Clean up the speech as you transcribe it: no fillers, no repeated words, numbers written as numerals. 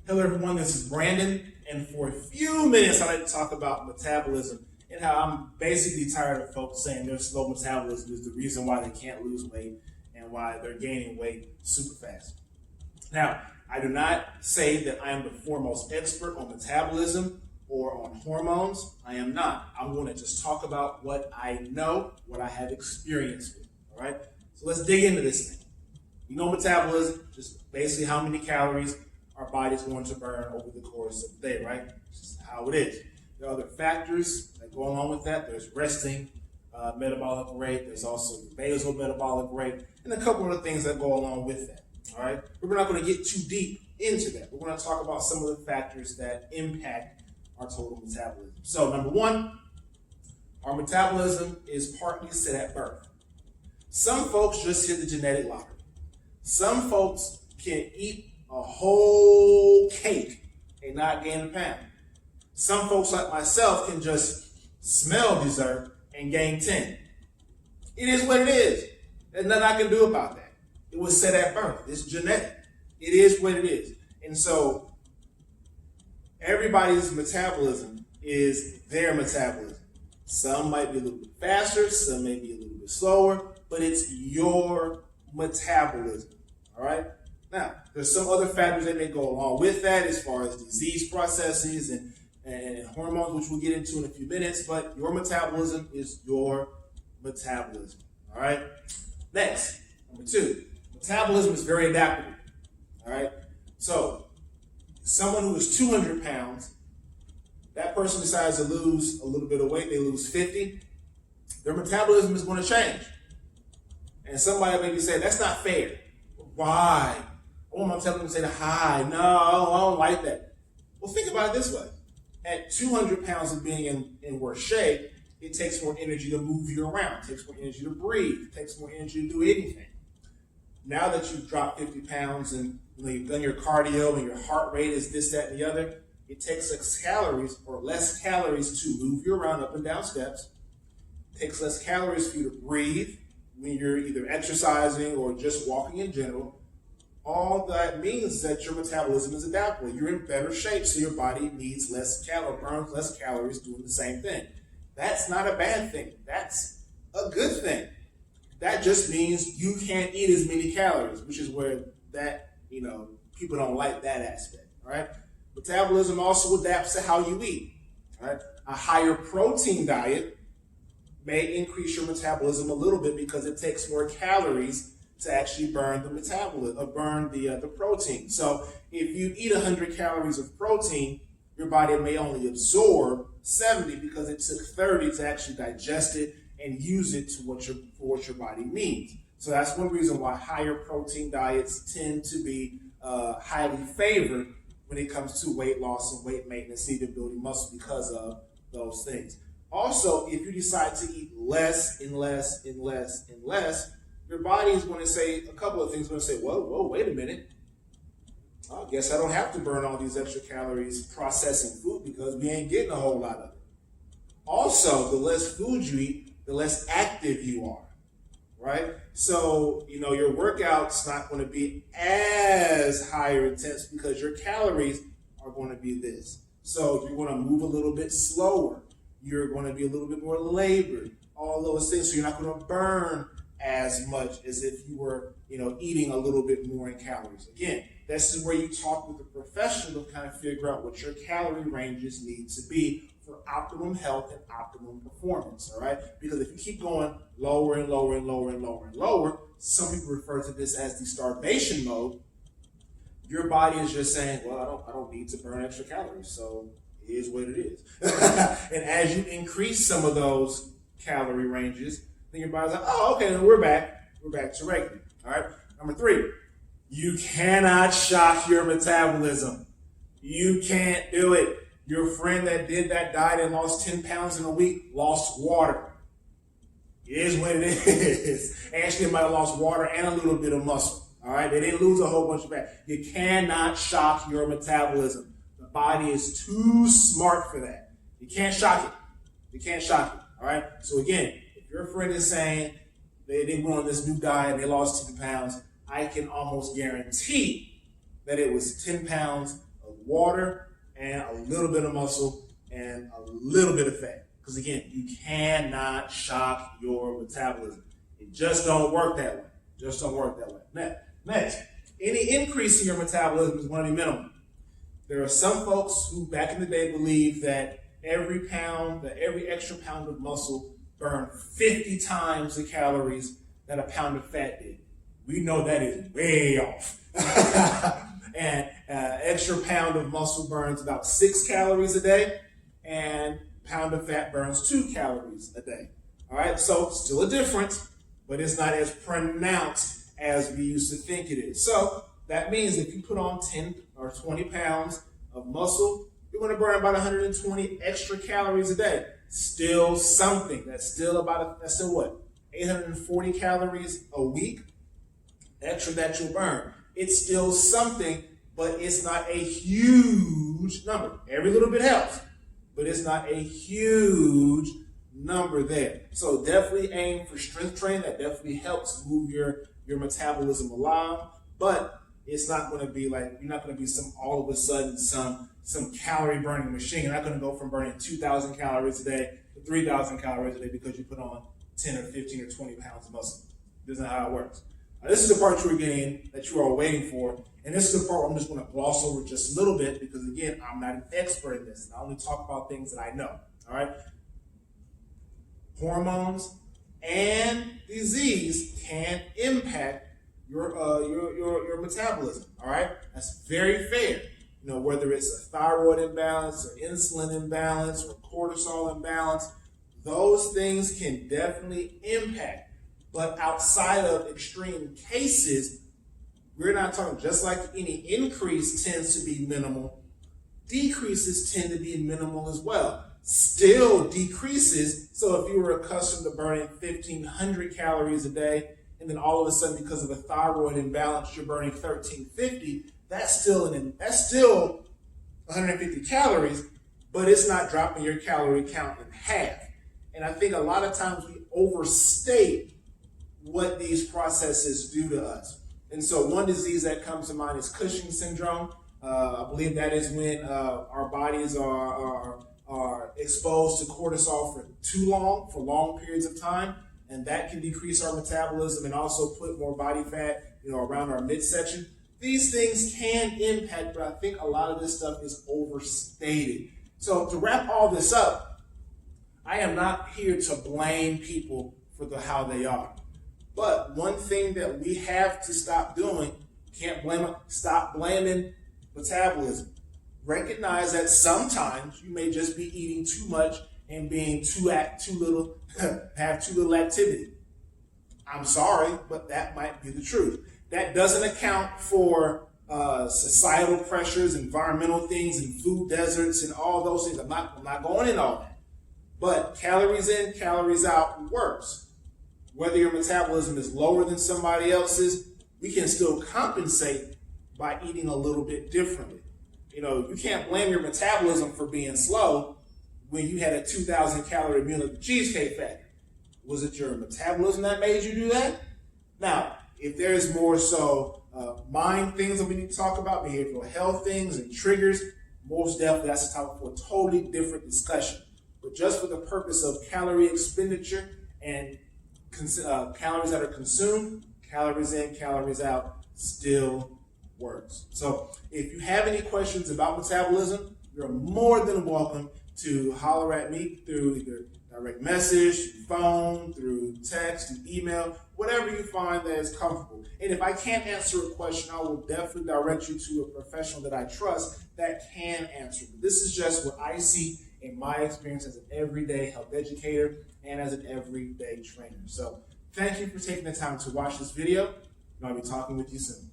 Hello everyone, this is Brandon, and for a few minutes I'd like to talk about metabolism and how I'm basically tired of folks saying their slow metabolism is the reason why they can't lose weight and why they're gaining weight super fast. Now, I do not say that I am the foremost expert on metabolism or on hormones. I am not. I'm going to just talk about what I know, what I have experienced with, all right? So let's dig into this thing. You know metabolism, just basically how many calories our body's going to burn over the course of the day, right? It's just how it is. There are other factors that go along with that. There's resting metabolic rate. There's also the basal metabolic rate, and a couple of things that go along with that, all right? But we're not going to get too deep into that. We're going to talk about some of the factors that impact our total metabolism. So number one, our metabolism is partly set at birth. Some folks just hit the genetic lottery. Some folks can eat a whole cake and not gain a pound. Some folks like myself can just smell dessert and gain 10. It is what it is. There's nothing I can do about that. It was set at birth. It's genetic. It is what it is. And so everybody's metabolism is their metabolism. Some might be a little bit faster, some may be a little bit slower, but it's your metabolism. All right? Now, there's some other factors that may go along with that as far as disease processes and hormones, which we'll get into in a few minutes, but your metabolism is your metabolism. All right? Next, number two, metabolism is very adaptable. All right? So, someone who is 200 pounds, that person decides to lose a little bit of weight, they lose 50, their metabolism is going to change. And somebody may be saying, that's not fair. Why? Oh, I'm telling them to say the high. No, I don't like that. Well, think about it this way. At 200 pounds of being in worse shape, it takes more energy to move you around. It takes more energy to breathe. It takes more energy to do anything. Now that you've dropped 50 pounds and you've done your cardio and your heart rate is this, that, and the other, it takes less calories to move you around up and down steps. It takes less calories for you to breathe when you're either exercising or just walking in general. All that means is that your metabolism is adaptable. You're in better shape, so your body needs less calories, burns less calories doing the same thing. That's not a bad thing. That's a good thing. That just means you can't eat as many calories, which is where that, people don't like that aspect, all right? Metabolism also adapts to how you eat, all right? A higher protein diet may increase your metabolism a little bit because it takes more calories to actually burn the metabolism, or burn the protein. So if you eat 100 calories of protein, your body may only absorb 70 because it took 30 to actually digest it and use it for what your body needs. So that's one reason why higher protein diets tend to be highly favored when it comes to weight loss and weight maintenance, even building muscle, because of those things. Also, if you decide to eat less and less and less and less, your body is going to say a couple of things. It's going to say, whoa, wait a minute. I guess I don't have to burn all these extra calories processing food because we ain't getting a whole lot of it. Also, the less food you eat, the less active you are, right? So, your workout's not going to be as higher intense because your calories are going to be this. So you're going to move a little bit slower. You're going to be a little bit more labored, all those things. So you're not going to burn as much as if you were, eating a little bit more in calories. Again, this is where you talk with a professional to kind of figure out what your calorie ranges need to be for optimum health and optimum performance, all right? Because if you keep going lower and lower and lower and lower and lower, some people refer to this as the starvation mode. Your body is just saying, well, I don't need to burn extra calories, so it is what it is. And as you increase some of those calorie ranges, then your body's like, oh, okay, then we're back to regular, all right? Number three, you cannot shock your metabolism. You can't do it. Your friend that did that diet and lost 10 pounds in a week lost water. It is what it is. Actually, it might have lost water and a little bit of muscle, all right? They didn't lose a whole bunch of fat. You cannot shock your metabolism. The body is too smart for that. You can't shock it. You can't shock it, all right? So again, if your friend is saying they went on this new diet and they lost 10 pounds, I can almost guarantee that it was 10 pounds of water and a little bit of muscle and a little bit of fat. Because again, you cannot shock your metabolism. It just don't work that way. Just don't work that way. Next, any increase in your metabolism is going to be minimal. There are some folks who back in the day believed that every extra pound of muscle burned 50 times the calories that a pound of fat did. We know that is way off. And extra pound of muscle burns about 6 calories a day, and pound of fat burns 2 calories a day. All right, so still a difference, but it's not as pronounced as we used to think it is. So that means if you put on 10 or 20 pounds of muscle, you're going to burn about 120 extra calories a day. Still something. That's still what? 840 calories a week extra that you'll burn. It's still something, but it's not a huge number. Every little bit helps, but it's not a huge number there. So definitely aim for strength training. That definitely helps move your metabolism along, but it's not going to be like, you're not going to be all of a sudden some calorie burning machine. You're not going to go from burning 2,000 calories a day to 3,000 calories a day because you put on 10 or 15 or 20 pounds of muscle. This is not how it works. Now, this is the part you're getting that you are waiting for, and this is the part I'm just going to gloss over just a little bit because, again, I'm not an expert in this. I only talk about things that I know. All right. Hormones and disease can impact your metabolism. All right, that's very fair. You know, whether it's a thyroid imbalance or insulin imbalance or cortisol imbalance, those things can definitely impact. But outside of extreme cases, we're not talking, just like any increase tends to be minimal, decreases tend to be minimal as well. Still decreases. So if you were accustomed to burning 1,500 calories a day, and then all of a sudden because of a thyroid imbalance, you're burning 1,350, that's still 150 calories, but it's not dropping your calorie count in half. And I think a lot of times we overstate what these processes do to us. And so one disease that comes to mind is Cushing's syndrome. I believe that is when our bodies are exposed to cortisol for long periods of time, and that can decrease our metabolism and also put more body fat, around our midsection. These things can impact, but I think a lot of this stuff is overstated. So to wrap all this up, I am not here to blame people for how they are. But one thing that we have to stop doing, stop blaming metabolism. Recognize that sometimes you may just be eating too much and being have too little activity. I'm sorry, but that might be the truth. That doesn't account for societal pressures, environmental things, and food deserts, and all those things. I'm not going in all that. But calories in, calories out works. Whether your metabolism is lower than somebody else's, we can still compensate by eating a little bit differently. You can't blame your metabolism for being slow when you had a 2,000 calorie meal at the Cheesecake Factory. Was it your metabolism that made you do that? Now, if there's more so mind things that we need to talk about, behavioral health things and triggers, most definitely that's a topic for a totally different discussion. But just for the purpose of calorie expenditure and calories that are consumed, calories in, calories out, still works. So if you have any questions about metabolism, you're more than welcome to holler at me through either direct message, through phone, through text, through email, whatever you find that is comfortable. And if I can't answer a question, I will definitely direct you to a professional that I trust that can answer. But this is just what I see in my experience as an everyday health educator and as an everyday trainer. So thank you for taking the time to watch this video, and I'll be talking with you soon.